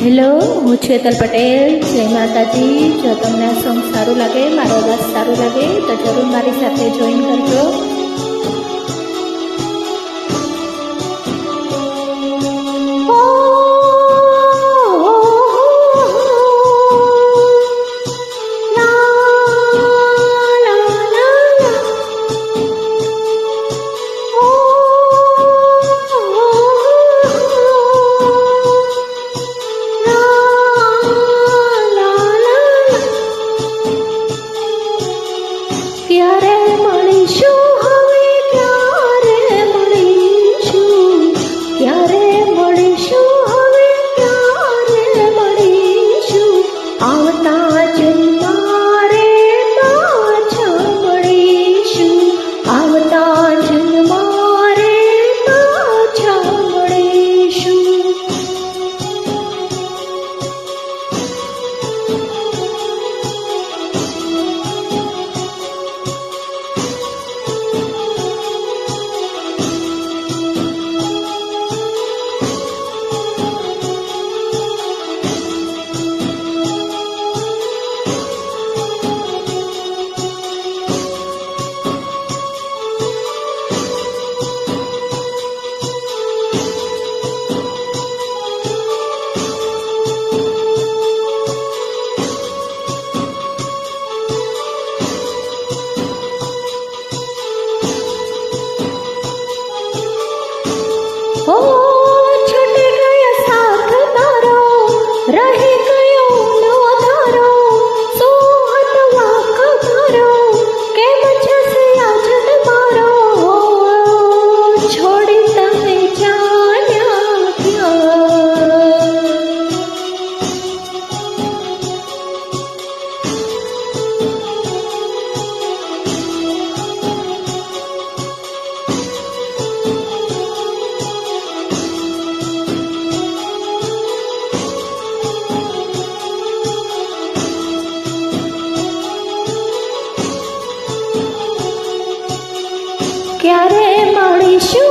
Hello, હું છું હેતલ પટેલ. જય માતાજી. જો તમને આ સોંગ સારું લાગે, મારો અવાજ સારું લાગે તો જરૂર મારી સાથે જોઈન કરજો. ક્યારે મળીશું હવે, ક્યારે મળીશું, ક્યારે મળીશું હવે, ક્યારે મળીશું, આવતા જન્મારે પાછા મળીશું, આવતા જન્મારે પાછા મળીશું. ओ छूट गया साथ तारो, रही गयो नवा तारो, सोहत वाक मारो, केम छसे आजन मारो, छोड़ी तमे जान्या क्यां. ક્યારે મળીશું